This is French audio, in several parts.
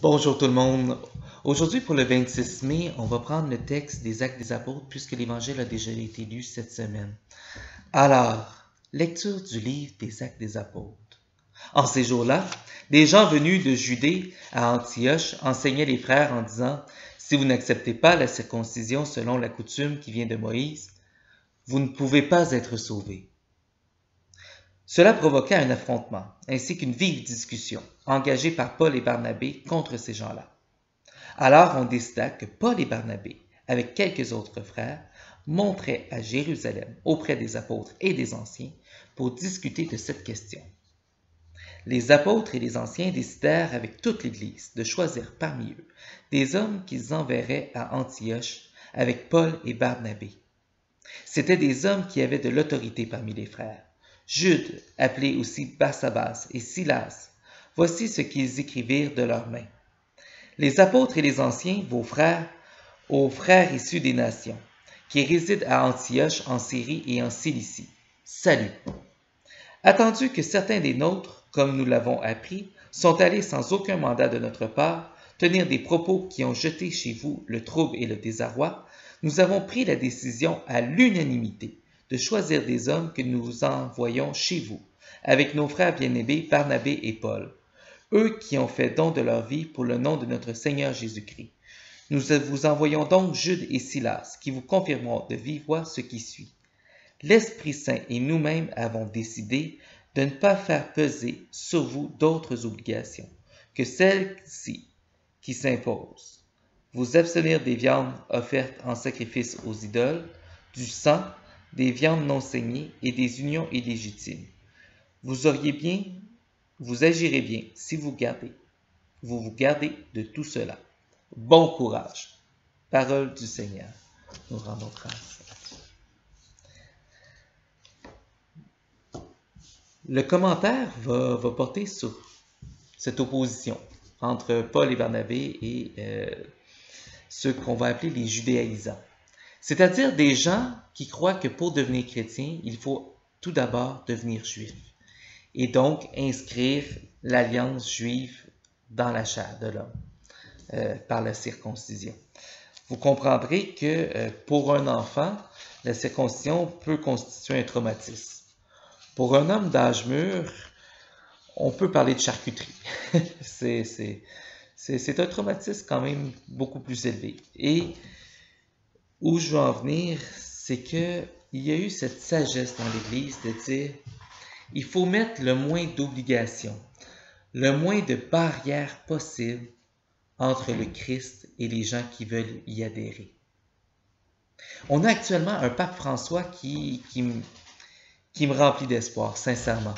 Bonjour tout le monde. Aujourd'hui, pour le 26 mai, on va prendre le texte des Actes des Apôtres puisque l'Évangile a déjà été lu cette semaine. Alors, lecture du livre des Actes des Apôtres. En ces jours-là, des gens venus de Judée à Antioche enseignaient les frères en disant « Si vous n'acceptez pas la circoncision selon la coutume qui vient de Moïse, vous ne pouvez pas être sauvés. » Cela provoqua un affrontement, ainsi qu'une vive discussion, engagée par Paul et Barnabé contre ces gens-là. Alors on décida que Paul et Barnabé, avec quelques autres frères, monteraient à Jérusalem auprès des apôtres et des anciens pour discuter de cette question. Les apôtres et les anciens décidèrent avec toute l'Église de choisir parmi eux des hommes qu'ils enverraient à Antioche avec Paul et Barnabé. C'étaient des hommes qui avaient de l'autorité parmi les frères. Jude, appelé aussi Barsabas, et Silas, voici ce qu'ils écrivirent de leurs mains. Les apôtres et les anciens, vos frères, aux frères issus des nations, qui résident à Antioche, en Syrie et en Cilicie, salut. Attendu que certains des nôtres, comme nous l'avons appris, sont allés sans aucun mandat de notre part, tenir des propos qui ont jeté chez vous le trouble et le désarroi, nous avons pris la décision à l'unanimité de choisir des hommes que nous vous envoyons chez vous, avec nos frères bien-aimés Barnabé et Paul, eux qui ont fait don de leur vie pour le nom de notre Seigneur Jésus-Christ. Nous vous envoyons donc Jude et Silas, qui vous confirmeront de vive voix ce qui suit. L'Esprit Saint et nous-mêmes avons décidé de ne pas faire peser sur vous d'autres obligations que celles-ci qui s'imposent. Vous abstenir des viandes offertes en sacrifice aux idoles, du sang, des viandes non saignées et des unions illégitimes. Vous agirez bien si vous vous gardez de tout cela. Bon courage. Parole du Seigneur. Nous rendons grâce. Le commentaire va porter sur cette opposition entre Paul et Barnabé et ceux qu'on va appeler les judéaïsants. C'est-à-dire des gens qui croient que pour devenir chrétien, il faut tout d'abord devenir juif et donc inscrire l'alliance juive dans la chair de l'homme par la circoncision. Vous comprendrez que pour un enfant, la circoncision peut constituer un traumatisme. Pour un homme d'âge mûr, on peut parler de charcuterie. C'est un traumatisme quand même beaucoup plus élevé. Et où je veux en venir, c'est qu'il y a eu cette sagesse dans l'Église de dire il faut mettre le moins d'obligations, le moins de barrières possibles entre le Christ et les gens qui veulent y adhérer. On a actuellement un pape François qui me remplit d'espoir, sincèrement,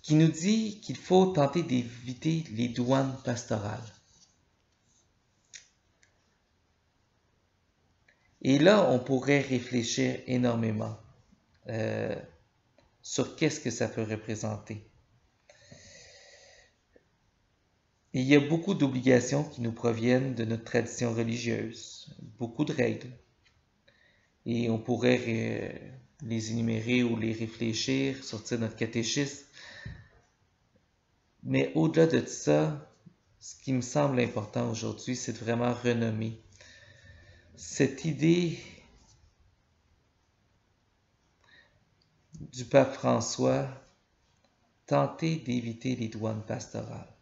qui nous dit qu'il faut tenter d'éviter les douanes pastorales. Et là, on pourrait réfléchir énormément sur qu'est-ce que ça peut représenter. Et il y a beaucoup d'obligations qui nous proviennent de notre tradition religieuse, beaucoup de règles. Et on pourrait les énumérer ou les réfléchir, sortir notre catéchisme. Mais au-delà de ça, ce qui me semble important aujourd'hui, c'est de vraiment renommer cette idée du pape François, tenter d'éviter les douanes pastorales.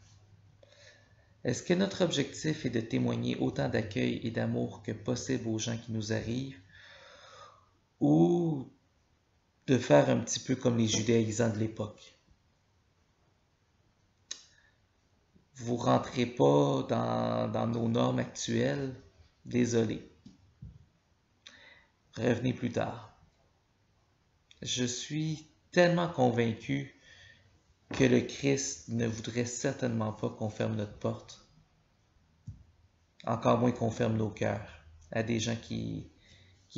Est-ce que notre objectif est de témoigner autant d'accueil et d'amour que possible aux gens qui nous arrivent, ou de faire un petit peu comme les judéaïsants de l'époque? Vous ne rentrez pas dans nos normes actuelles, désolé. Revenez plus tard. Je suis tellement convaincu que le Christ ne voudrait certainement pas qu'on ferme notre porte, encore moins qu'on ferme nos cœurs à des gens qui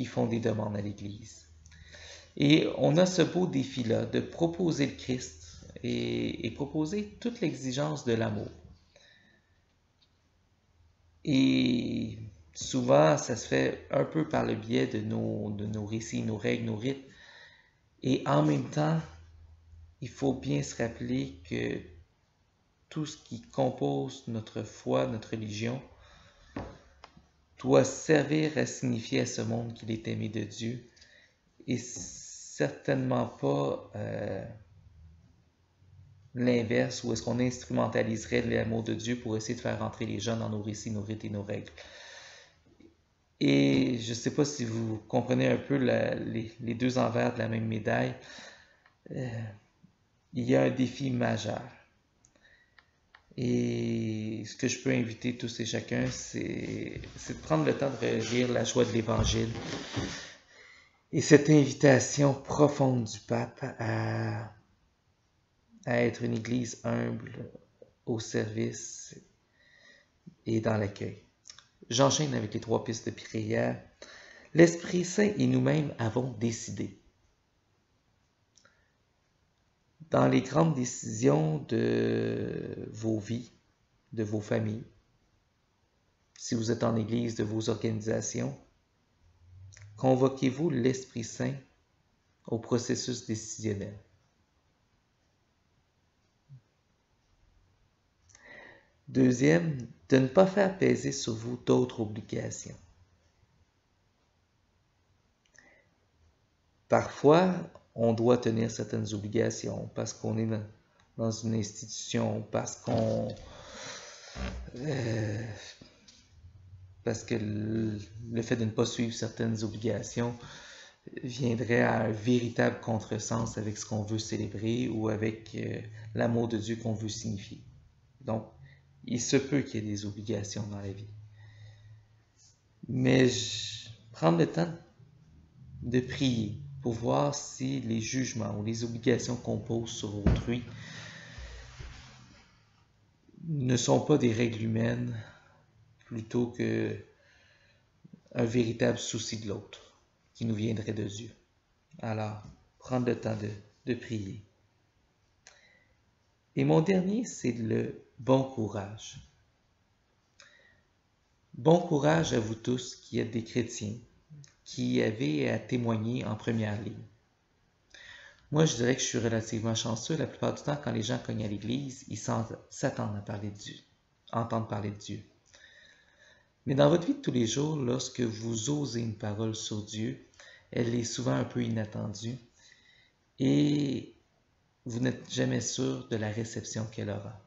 font des demandes à l'Église. Et on a ce beau défi-là de proposer le Christ et proposer toute l'exigence de l'amour. Et souvent, ça se fait un peu par le biais de nos récits, nos règles, nos rites. Et en même temps, il faut bien se rappeler que tout ce qui compose notre foi, notre religion, doit servir à signifier à ce monde qu'il est aimé de Dieu et certainement pas l'inverse, où est-ce qu'on instrumentaliserait l'amour de Dieu pour essayer de faire rentrer les gens dans nos récits, nos rites et nos règles. Et je ne sais pas si vous comprenez un peu les deux envers de la même médaille. Il y a un défi majeur. Et ce que je peux inviter tous et chacun, c'est de prendre le temps de relire La joie de l'Évangile. Et cette invitation profonde du pape à être une Église humble, au service et dans l'accueil. J'enchaîne avec les 3 pistes de prière. L'Esprit Saint et nous-mêmes avons décidé. Dans les grandes décisions de vos vies, de vos familles, si vous êtes en Église, de vos organisations, convoquez-vous l'Esprit Saint au processus décisionnel. Deuxième, de ne pas faire peser sur vous d'autres obligations. Parfois, on doit tenir certaines obligations parce qu'on est dans une institution, parce que le fait de ne pas suivre certaines obligations viendrait à un véritable contresens avec ce qu'on veut célébrer ou avec l'amour de Dieu qu'on veut signifier. Donc, il se peut qu'il y ait des obligations dans la vie. Mais prendre le temps de prier pour voir si les jugements ou les obligations qu'on pose sur autrui ne sont pas des règles humaines plutôt que un véritable souci de l'autre qui nous viendrait de Dieu. Alors, prendre le temps de prier. Et mon dernier, c'est le bon courage. Bon courage à vous tous qui êtes des chrétiens, qui avez à témoigner en première ligne. Moi, je dirais que je suis relativement chanceux. La plupart du temps, quand les gens cognent à l'église, ils s'attendent à parler de Dieu, entendre parler de Dieu. Mais dans votre vie de tous les jours, lorsque vous osez une parole sur Dieu, elle est souvent un peu inattendue et vous n'êtes jamais sûr de la réception qu'elle aura.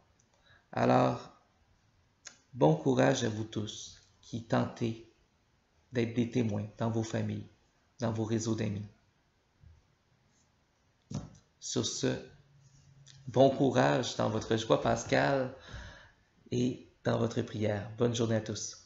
Alors, bon courage à vous tous qui tentez d'être des témoins dans vos familles, dans vos réseaux d'amis. Sur ce, bon courage dans votre joie pascale et dans votre prière. Bonne journée à tous.